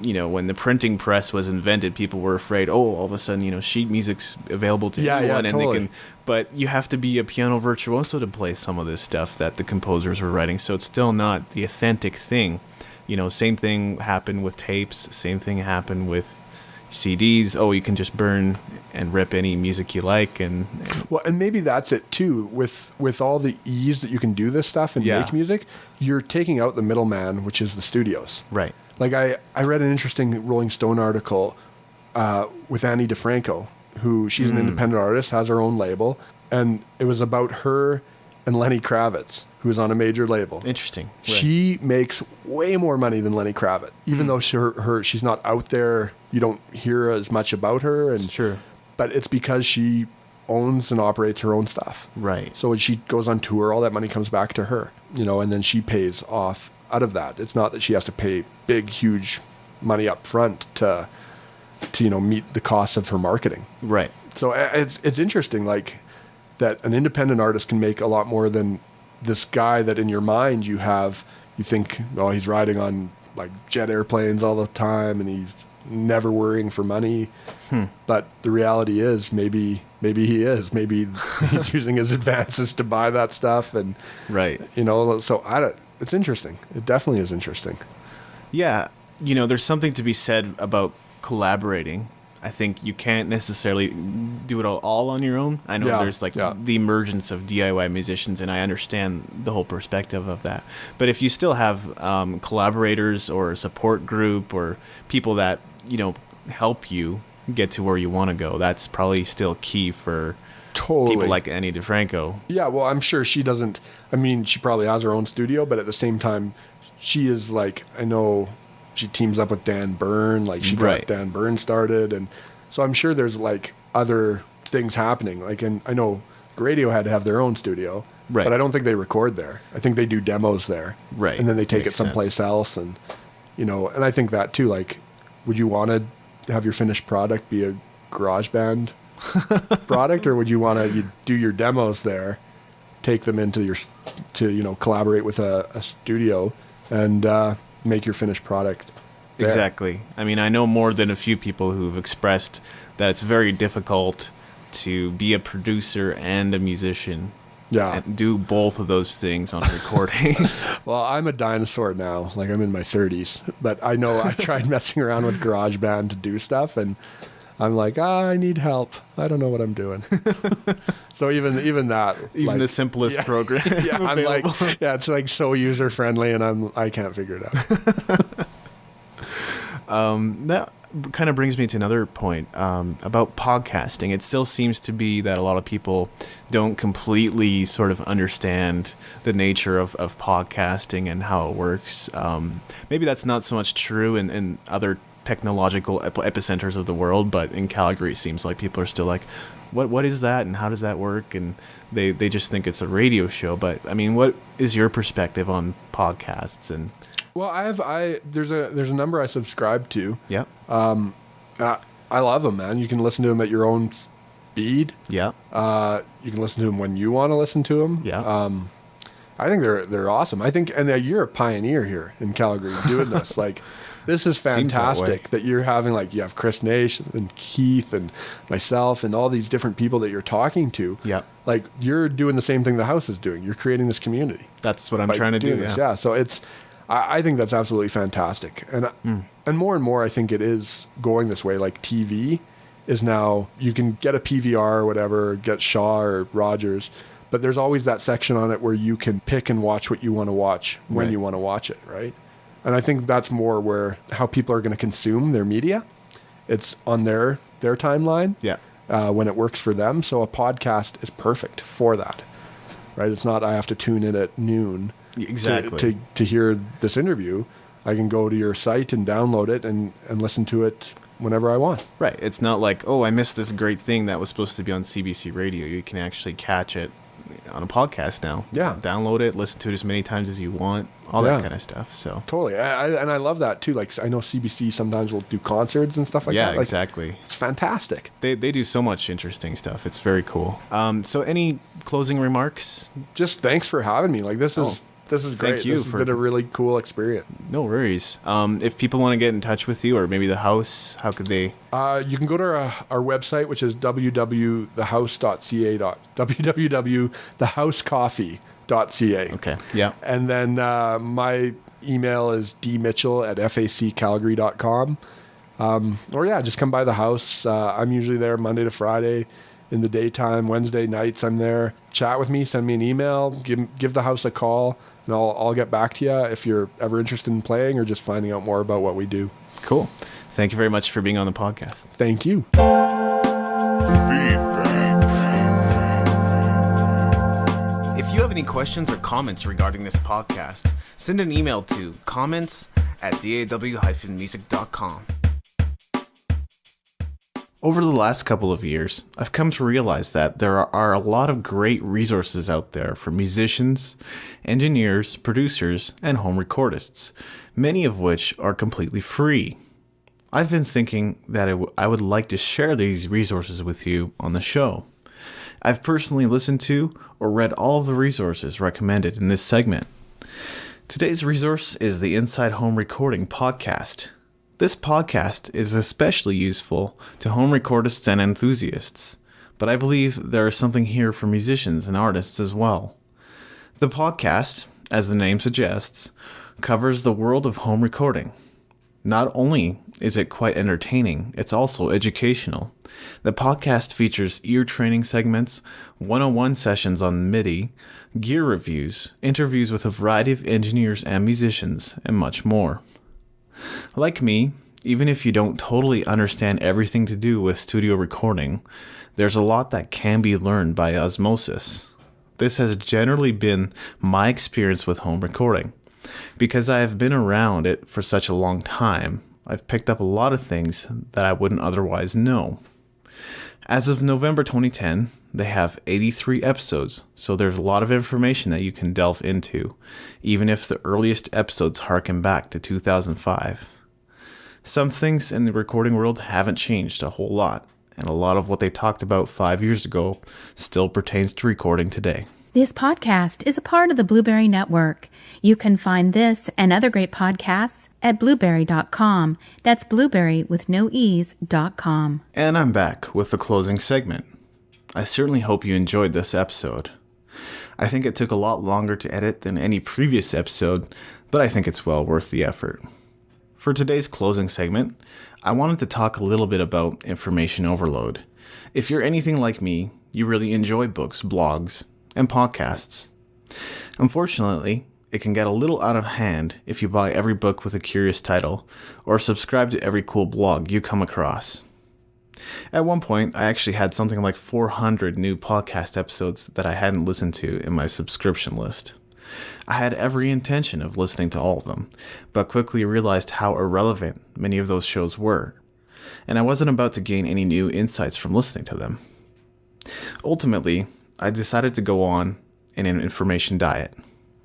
when the printing press was invented, people were afraid, all of a sudden, sheet music's available to anyone, and totally. they can. But you have to be a piano virtuoso to play some of this stuff that the composers were writing. So it's still not the authentic thing. Same thing happened with tapes. Same thing happened with CDs. You can just burn and rip any music you like, and maybe that's it too. With all the ease that you can do this stuff and make music, you're taking out the middleman, which is the studios. Right. Like I read an interesting Rolling Stone article with Annie DeFranco, who she's an independent artist, has her own label, and it was about her and Lenny Kravitz, who's on a major label. Interesting. Right. She makes way more money than Lenny Kravitz, even though she's not out there. You don't hear as much about her. It's true. But it's because she owns and operates her own stuff. Right. So when she goes on tour, all that money comes back to her, and then she pays off out of that. It's not that she has to pay big, huge money up front to meet the costs of her marketing. Right. So it's interesting, like, that an independent artist can make a lot more than this guy that in your mind you think, he's riding on like jet airplanes all the time and he's never worrying for money. But the reality is maybe he is. Maybe he's using his advances to buy that stuff. And, right. So it's interesting. It definitely is interesting. Yeah. There's something to be said about collaborating. I think you can't necessarily do it all on your own. I know there's the emergence of DIY musicians, and I understand the whole perspective of that. But if you still have collaborators or a support group or people that, help you get to where you want to go, that's probably still key for people like Annie DeFranco. Yeah, well, I'm sure she doesn't. I mean, she probably has her own studio, but at the same time, she is like, I know she teams up with Dan Byrne, like she got Dan Byrne started, and so I'm sure there's like other things happening. Like, and I know Radiohead have their own studio, but I don't think they record there. I think they do demos there, and then they take it someplace else, and and I think that too. Like, would you want to have your finished product be a GarageBand product, or would you want to do your demos there, take them into collaborate with a studio and make your finished product there? Exactly. I mean, I know more than a few people who've expressed that it's very difficult to be a producer and a musician. Yeah. And do both of those things on a recording. Well, I'm a dinosaur now. Like, I'm in my 30s. But I know I tried messing around with GarageBand to do stuff, and I'm like, I need help. I don't know what I'm doing. So even that, even the simplest program. I'm like, it's like so user friendly, and I can't figure it out. That kind of brings me to another point about podcasting. It still seems to be that a lot of people don't completely sort of understand the nature of podcasting and how it works. Maybe that's not so much true in other technological epicenters of the world, but in Calgary it seems like people are still like, what is that and how does that work? And they just think it's a radio show. But I mean, what is your perspective on podcasts? And well, there's a number I subscribe to. Yeah. I love them, man. You can listen to them at your own speed. Yeah. You can listen to them when you want to listen to them. Yeah. I think they're awesome. I think, and you're a pioneer here in Calgary doing this. Like, this is fantastic that you're having, like, you have Chris Nash and Keith and myself and all these different people that you're talking to. Yeah. Like, you're doing the same thing the house is doing. You're creating this community. That's what I'm trying to do. Yeah. So I think that's absolutely fantastic. And more, I think it is going this way. Like, TV is now, you can get a PVR or whatever, get Shaw or Rogers, but there's always that section on it where you can pick and watch what you want to watch when you want to watch it, right? And I think that's more where how people are going to consume their media. It's on their timeline when it works for them. So a podcast is perfect for that, right? It's not I have to tune in at noon Exactly. to hear this interview. I can go to your site and download it and listen to it whenever I want. Right. It's not like, oh, I missed this great thing that was supposed to be on CBC radio. You can actually catch it on a podcast now. Yeah. Download it, listen to it as many times as you want, all that kind of stuff. So Totally. And I love that too. Like, I know CBC sometimes will do concerts and stuff like that. yeah, Like, exactly. it's fantastic. They do so much interesting stuff. It's very cool. So any closing remarks? Just thanks for having me. Like, this is great. Thank you This has for- been a really cool experience. No worries. If people want to get in touch with you or maybe the house, how could they? You can go to our website, which is www.thehousecoffee.ca. Okay. Yeah. And then my email is dmitchell@faccalgary.com. Or yeah, just come by the house. I'm usually there Monday to Friday in the daytime. Wednesday nights I'm there. Chat with me, send me an email, give the house a call, and I'll get back to you if you're ever interested in playing or just finding out more about what we do. Cool. Thank you very much for being on the podcast. Thank you. If you have any questions or comments regarding this podcast, send an email to comments@daw-music.com. Over the last couple of years, I've come to realize that there are a lot of great resources out there for musicians, engineers, producers, and home recordists, many of which are completely free. I've been thinking that I would like to share these resources with you on the show. I've personally listened to or read all of the resources recommended in this segment. Today's resource is the Inside Home Recording podcast. This podcast is especially useful to home recordists and enthusiasts, but I believe there is something here for musicians and artists as well. The podcast, as the name suggests, covers the world of home recording. Not only is it quite entertaining, it's also educational. The podcast features ear training segments, 101 sessions on MIDI, gear reviews, interviews with a variety of engineers and musicians, and much more. Like me, even if you don't totally understand everything to do with studio recording, there's a lot that can be learned by osmosis. This has generally been my experience with home recording. Because I have been around it for such a long time, I've picked up a lot of things that I wouldn't otherwise know. As of November 2010, they have 83 episodes, so there's a lot of information that you can delve into, even if the earliest episodes harken back to 2005. Some things in the recording world haven't changed a whole lot, and a lot of what they talked about 5 years ago still pertains to recording today. This podcast is a part of the Blueberry Network. You can find this and other great podcasts at blueberry.com. That's blueberry with no e's.com. And I'm back with the closing segment. I certainly hope you enjoyed this episode. I think it took a lot longer to edit than any previous episode, but I think it's well worth the effort. For today's closing segment, I wanted to talk a little bit about information overload. If you're anything like me, you really enjoy books, blogs, and podcasts. Unfortunately, it can get a little out of hand if you buy every book with a curious title or subscribe to every cool blog you come across. At one point, I actually had something like 400 new podcast episodes that I hadn't listened to in my subscription list. I had every intention of listening to all of them, but quickly realized how irrelevant many of those shows were, and I wasn't about to gain any new insights from listening to them. Ultimately, I decided to go on in an information diet.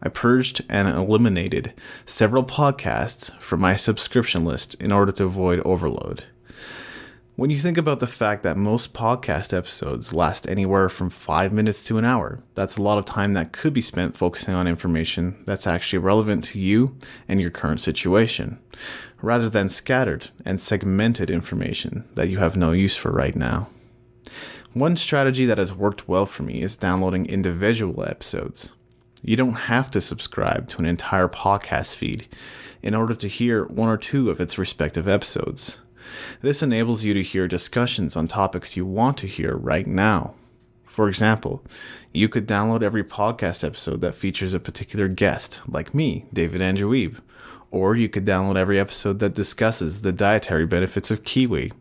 I purged and eliminated several podcasts from my subscription list in order to avoid overload. When you think about the fact that most podcast episodes last anywhere from 5 minutes to an hour, that's a lot of time that could be spent focusing on information that's actually relevant to you and your current situation, rather than scattered and segmented information that you have no use for right now. One strategy that has worked well for me is downloading individual episodes. You don't have to subscribe to an entire podcast feed in order to hear one or two of its respective episodes. This enables you to hear discussions on topics you want to hear right now. For example, you could download every podcast episode that features a particular guest, like me, Andrew Wiebe, or you could download every episode that discusses the dietary benefits of kiwi,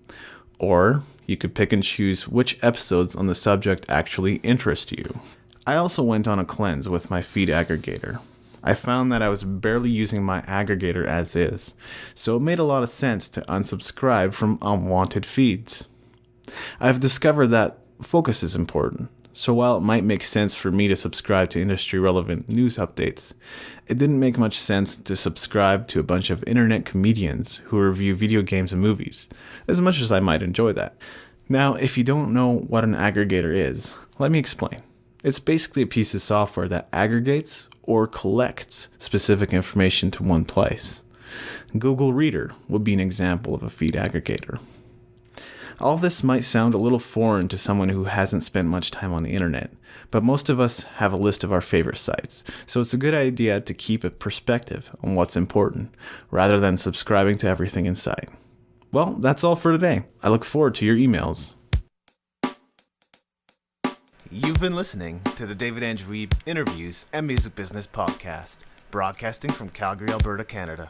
or you could pick and choose which episodes on the subject actually interest you. I also went on a cleanse with my feed aggregator. I found that I was barely using my aggregator as is, so it made a lot of sense to unsubscribe from unwanted feeds. I've discovered that focus is important, so while it might make sense for me to subscribe to industry-relevant news updates, it didn't make much sense to subscribe to a bunch of internet comedians who review video games and movies, as much as I might enjoy that. Now, if you don't know what an aggregator is, let me explain. It's basically a piece of software that aggregates or collects specific information to one place. Google Reader would be an example of a feed aggregator. All this might sound a little foreign to someone who hasn't spent much time on the internet, but most of us have a list of our favorite sites, so it's a good idea to keep a perspective on what's important, rather than subscribing to everything in sight. Well, that's all for today. I look forward to your emails. You've been listening to the David Andrew Wiebe Interviews and Music Business Podcast, broadcasting from Calgary, Alberta, Canada.